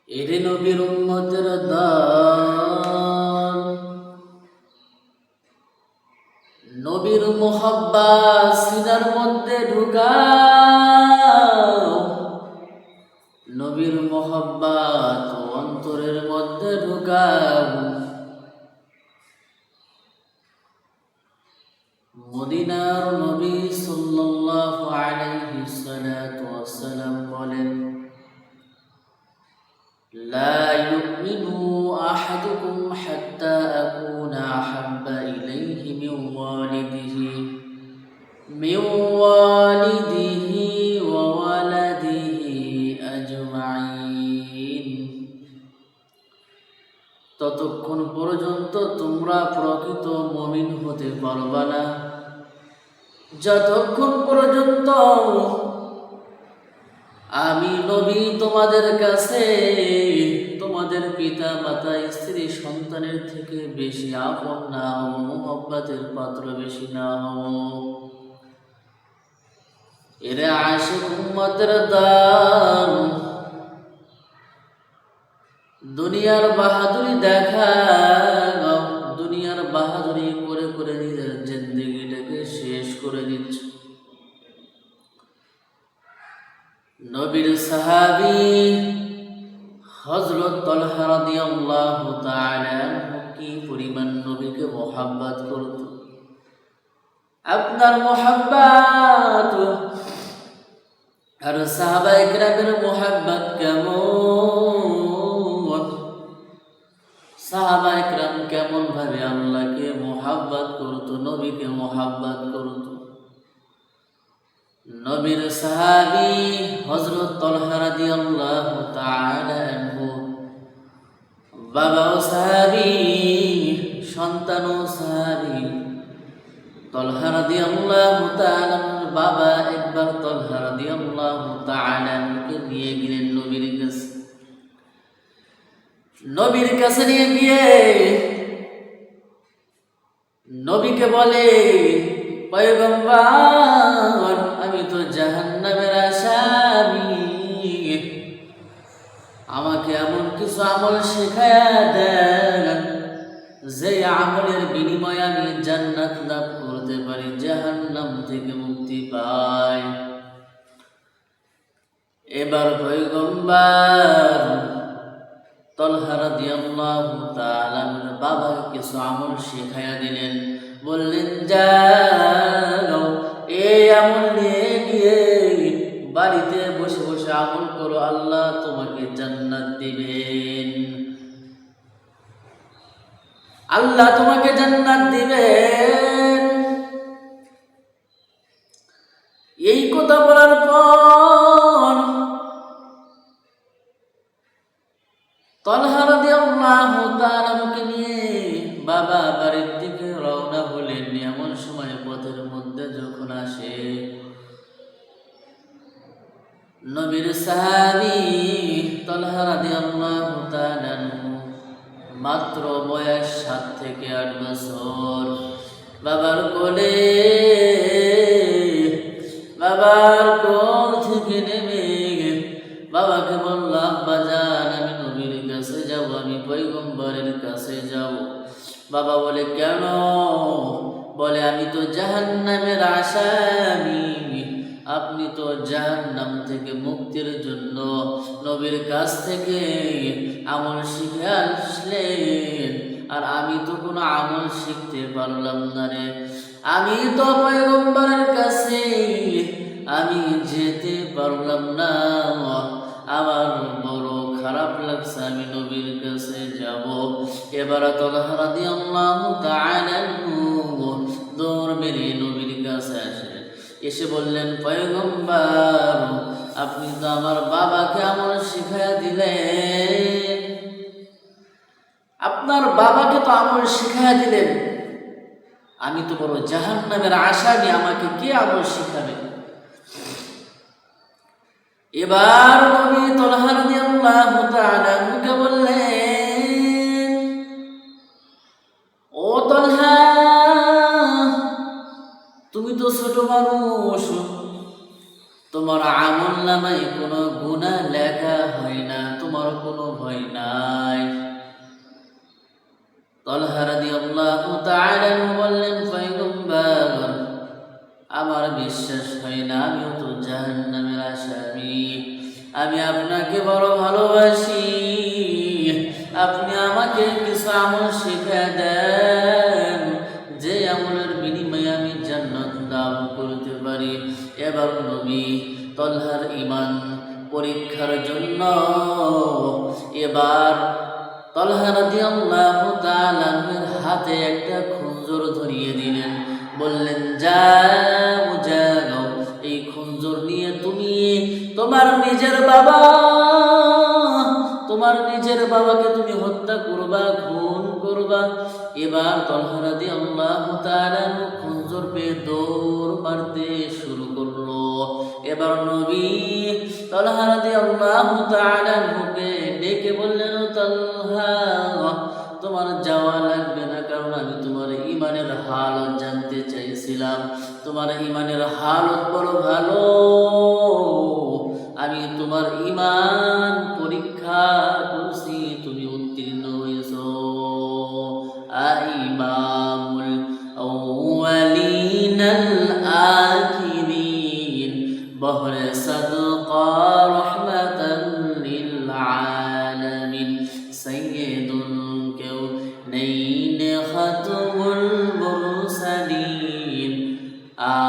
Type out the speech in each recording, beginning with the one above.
এরে নবীর উম্মতের দল, নবীর মোহাব্বত সিনার মধ্যে ঢুকাও, নবীর মোহাব্বত অন্তরের মধ্যে ঢুকাও। মদিনার নবী সাল্লাল্লাহু আলাইহি ওয়াসাল্লাম বলেন, লা ইউমিনু আহাদুকুম হাত্তা আকুনা আহাব্বা ইলাইহি মিন ওয়ালিদিহি ওয়া ওয়ালাদিহি আজমাইন। ততক্ষণ পর্যন্ত তোমরা প্রকৃত মুমিন হতে পারবা না যতক্ষণ পর্যন্ত আমি নবী তোমাদের কাছে তোমাদের পিতা মাতা স্ত্রী সন্তানের থেকে বেশি আপন না হও, মুহাব্বতের পাত্র বেশি না হও। এরে আশিক উম্মতের দল, দুনিয়ার বাহাদুরি দেখাও, দুনিয়ার বাহাদুরি করে করে নিজের জিন্দেগিটাকে শেষ করে দিচ্ছ। নবীর সাহাবী হযরত তালহা রাদিয়াল্লাহু তাআলা কি পরিমাণ নবীকে মুহাব্বত করত। আপনার মুহাব্বত আর সাহাবায়ে কেরামের মুহাব্বত কেমন? সাহাবায়ে কেরাম কেমন ভাবে আল্লাহকে মুহাব্বত করত, নবীকে মুহাব্বত করত। নবীর সাহাবী হযরত তালহা রাদিয়াল্লাহু তাআলা আনহু, বাবাও সাহাবী, সন্তানও সাহাবী। তালহা রাদিয়াল্লাহু তাআলা বাবা একবার তালহা রাদিয়াল্লাহু তাআলাকে নিয়ে গেলেন নবীর কাছে। নবীর কাছে নিয়ে গিয়ে নবীকে বলে, পয়গম্বর, আমি তো জাহান্নামের আসামি, আমাকে এমন কিছু আমল শেখায়া দেন যে আমলের বিনিময়ে আমি জান্নাত লাভ করতে পারি, জাহান্নাম থেকে মুক্তি পাই। এবার পয়গম্বর তালহা রাদিয়াল্লাহু তাআলার বাবাকে কিছু আমল শেখায়া দিলেন। বললেন, যাও এই আমল নিয়ে গিয়ে বাড়িতে বসে বসে আমল করো, আল্লাহ তোমাকে জান্নাত দিবেন, আল্লাহ তোমাকে জান্নাত দিবেন। এই কথা বলার পর তালহা রাদিয়াল্লাহু তাআলাকে নিয়ে বাবা বাড়ির দিকে রওনা হলেন। এমন সময় পথের মধ্যে যখন আসে নবীর সাহাবী তালহা রাদিয়াল্লাহু তাআলা, মাত্র বয়স 7 থেকে 8 বছর, বাবার কোলে, বাবার কোল থেকে নেমে বাবাকে বলল, আব্বা জান, আমি নবীর কাছে যাব, আমি পয়গম্বরের কাছে যাব। বাবা বলে, কেন? বলে, আমি তো জাহান্নামের আসামি, আপনি তো জাহান্নাম থেকে মুক্তির জন্য নবীর কাছ থেকে আমল শিখে আসলেন, আর আমি তো কোনো আমল শিখতে পারলাম না রে, আমি তো পয়গম্বরের কাছে আমি যেতে পারলাম না, আমার বড় খারাপ লাগছে, আমি নবীর কাছে যাব। এবার তালহা রাদিয়াল্লাহু তাআলা দৌড় মেরে নবীর কাছে আসলেন। এসে বললেন, পয়গম্বর, আপনি তো আমার বাবাকে আমল শিখাইয়া দিলেন, আপনার বাবাকে তো আমল শিখাইয়া দিলেন, আমি তো বড় জাহান্নামের আসামি, আমাকে কে আমল শিখাবে? এবার নবী তালহা রাদিয়াল্লাহু তাআলাকে বললেন, ও তালহা, তুমি তো ছোট মানুষ, তোমার আমল নামায় কোনো গুনাহ লেখা হয় না, তোমার কোনো ভয় নাই। তালহা রাদিয়াল্লাহু তাআলা বললেন, পয়গম্বর, আমার বিশ্বাস হয় না, আমিও তো জাহান্নামের আসামি। আমি আপনাকে বড় ভালোবাসি, আপনি আমাকে কিছু আমল শিখিয়ে দেন, যে আমলের বিনিময়ে আমি জান্নাত লাভ করতে পারি। এবার নবী তালহার ঈমান পরীক্ষার জন্য এবার তালহা রাদিয়াল্লাহু তাআলার হাতে একটা খঞ্জর ধরিয়ে দিলেন, বললেন, যাও যাও, এই খঞ্জর নিয়ে তুমি তোমার নিজের বাবাকে তুমি হত্যা করবা, খুন করবা। এবার তালহা রাদিয়াল্লাহু তাআলা খঞ্জর পেয়ে দৌড় মারতে শুরু করলো। এবার নবী তালহা রাদিয়াল্লাহু তাআলা ডেকে বললেন, ও তালহা, তোমার যাওয়া লাগবে না, কারণ আমি তোমার ঈমানের হালত জানতে চাইছিলাম। তোমার ঈমানের হালত বড় ভালো, আমি তোমার ঈমান পরীক্ষা করছি, তুমি উত্তীর্ণ হয়েছো। ইমামুল আউয়ালিন আল আখিরিন, বহরে সাদকা রহমাতান লিল আলামিন, সাইয়্যিদুল কাউনাইন খাতমুল মুরসালিন,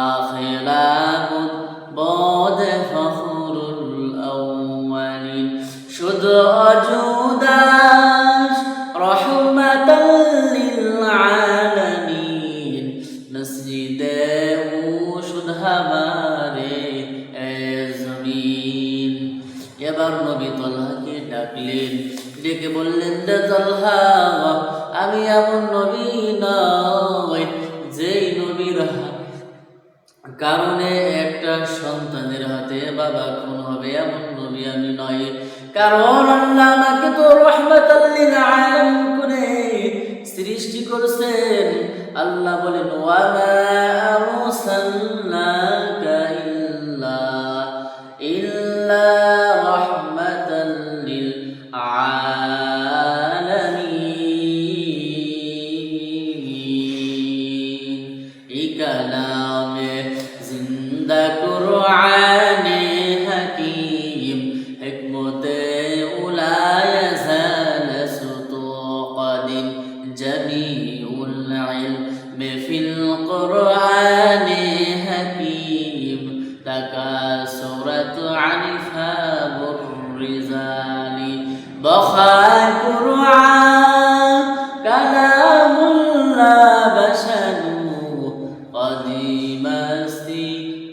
আখিরাতুল বাদ ফখরুল আউয়ালিন, শুধু অজুদাস রহমাতাল লিল আলামিন, নসজিদে শুধু হামারে জমিন। এবার নবী তালহাকে ডাকলেন, ডেকে বললেন, রে তালহা, আমি এমন নবী নয় যেই নবীর কারণে একটা সন্তানের হাতে বাবা খুন হবে, এমন নবী আমি নয়। কারণ আল্লাহ আমাকে তো রহমাতাল লিল আলামিন করে সৃষ্টি করেছেন। আল্লাহ বলেন, ওয়া মা আরসালনাকা ইল্লা রাহমাতাল লিল আলামিন। এই কালামে জিন্দা কুরআনে হাকিম, হিকমতে উলায় জালাসুতু কাদিম, জামিউল ইলমি ফিল কুরআনে হাকিম, তাকাসুরাত আনিফাবুর রিজালি, বখায় কুরআন কালামুল্লাহ বাশানু,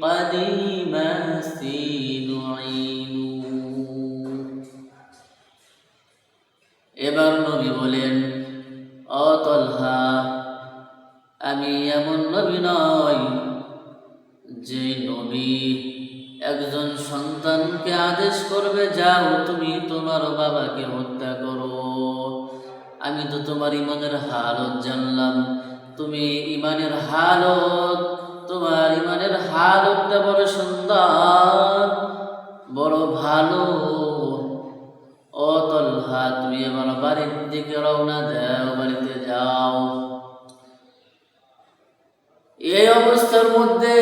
قديماستي نعينو। এবার নবী বলেন, ও তালহা, আমি এমন নবী নই যে নবী একজন সন্তানকে আদেশ করবে, যাও তুমি তোমার বাবাকে হত্যা করো। আমি তো তোমার ঈমানের হালত জানলাম, তুমি ঈমানের হালত, তোমার ঈমানের হালতটা বড় সুন্দর, বড় ভালো। ও তালহা, তুমি এবার বাড়ির দিকে রওনা দাও, বাড়িতে যাও। এই অবস্থার মধ্যে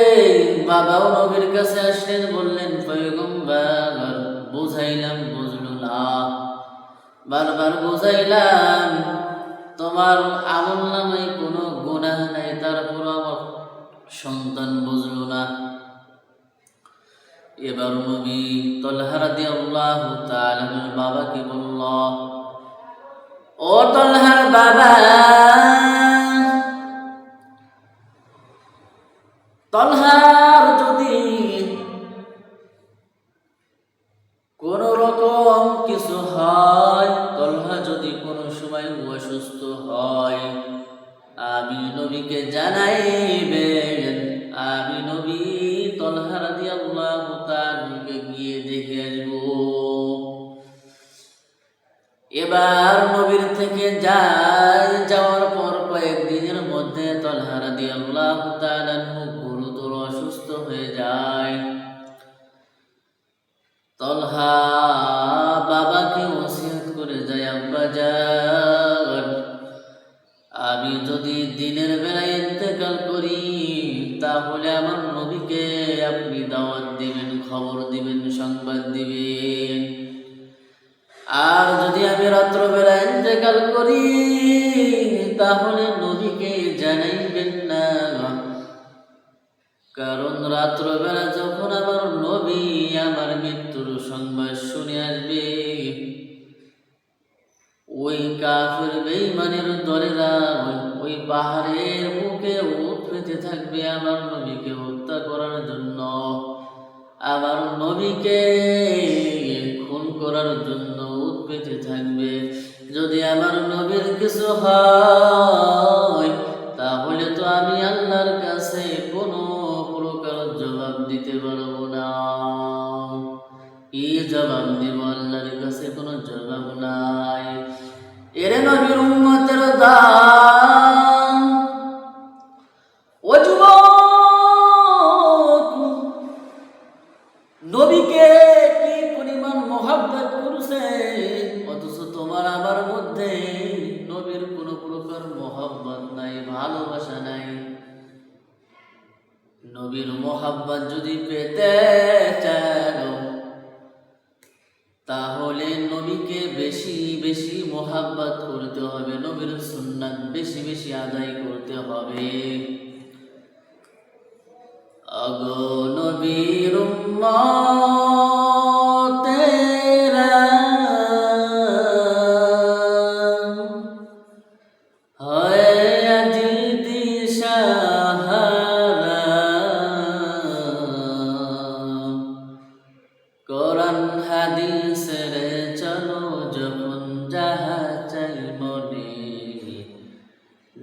বাবাও নবীর কাছে আসলেন, বললেন, পয়গম্বর, বুঝাইলাম বুঝলো না, বারবার বুঝাইলাম, তোমার আমল নামায় কোনো গুনাহ নাই, তারপর আমার সন্তান বুঝলো না। এবার নবী তালহা রাদিয়াল্লাহু তাআলা বাবাকে বলল, ও তালহার বাবা, তালহার যদি কোন রকম কিছু হয়, তালহা যদি কোনো সময় অসুস্থ হয়, আমি নবীকে জানাইবেন। আমি নবী তালহা রাদিয়াল্লাহু তাআলাকে গিয়ে দেখে আসব। এবার নবীর থেকে যাওয়ার পর কয়েকদিনের মধ্যে তালহা রাদিয়াল্লাহু তাআলা গুরুতর অসুস্থ হয়ে যায়। তালহা জবাব দিবে। আর যদি আমি রাত্রবেলা ইন্তেকাল করি তাহলে নবীকে জানাইবেন না, কারণ রাত্রবেলা যখন আমার নবী আমার মৃত্যুর সংবাদ শুনে আসবে, ওই কাফের বেঈমানের দলেরা ওই পাহাড়ের মুখে উঠ পেতে থাকবে আমার নবীকে হত্যা করার জন্য, আমার নবীকে খুন করার জন্য উঠ পেতে থাকবে। যদি আমার নবীর কিছু হয় তাহলে তো আমি আল্লাহর কাছে কোনো প্রকার জবাব দিতে পারবো না। কি জবাব দিব? আল্লাহর কাছে কোনো জবাব নাই। এর নবীর উম্মতের দাম, ও যুবক, নবীকে কি পরিমাণ মহব্বত করছে, অথচ তোমার আমার মধ্যে নবীর কোনো প্রকার মহব্বত নাই, ভালোবাসা নাই। নবীর মহব্বত যদি পেতে চাও তাহলে নবীকে বেশি বেশি মহব্বত করতে হবে, নবীর সুন্নাত বেশি বেশি আদায় করতে হবে। আগো নবীর উম্মতেরা হয় আজি দিশাহারা, কোরআন হাদিসের চলো যখন যাহা চাই মনে,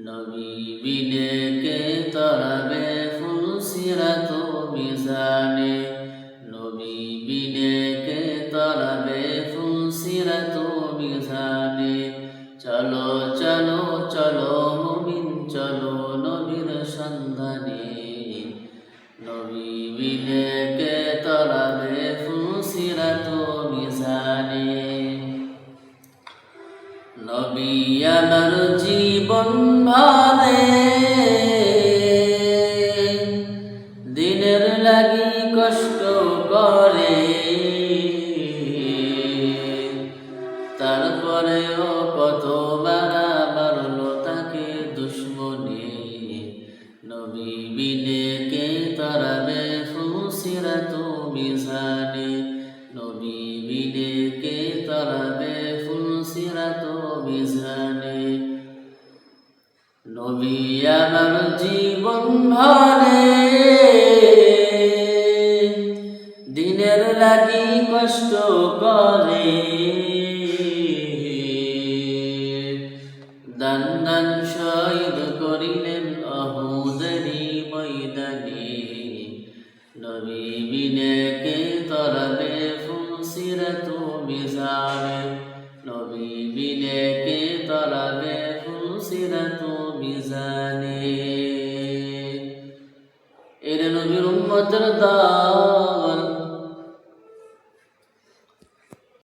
নবী বিনে কে তরাবে ফুলসিরাত মিজানে, নবী বিনে কে তরাবে ফুলসিরাত মিজানে। চলো চলো চলো মুমিন চলো নবীর সন্ধানে, নবী বিনে কে তরাবে ফুলসিরাত মিজানে। নবী আমার জীবন ভালে দিনের লাগি কষ্ট করে, তারপরেও কত বারা বারলো তাকে দুশ্মনে, নবী বিনে কে তরাবে ফুলসিরাত মিজানে, নবী বিনে কে তরাবে ফুলসিরাত মিজানে। নবী আমার জীবন ভালে দিনের লাগি কষ্ট করে, দান দান শহীদ করিলেন অহুদেরই ময়দানে, নবী বিনে কে তরাবে ফুলসিরাত মিজানে, নবী বিনে কে তরাবে ফুলসিরাত মিজানে। এর নবীর উম্মতের দাম,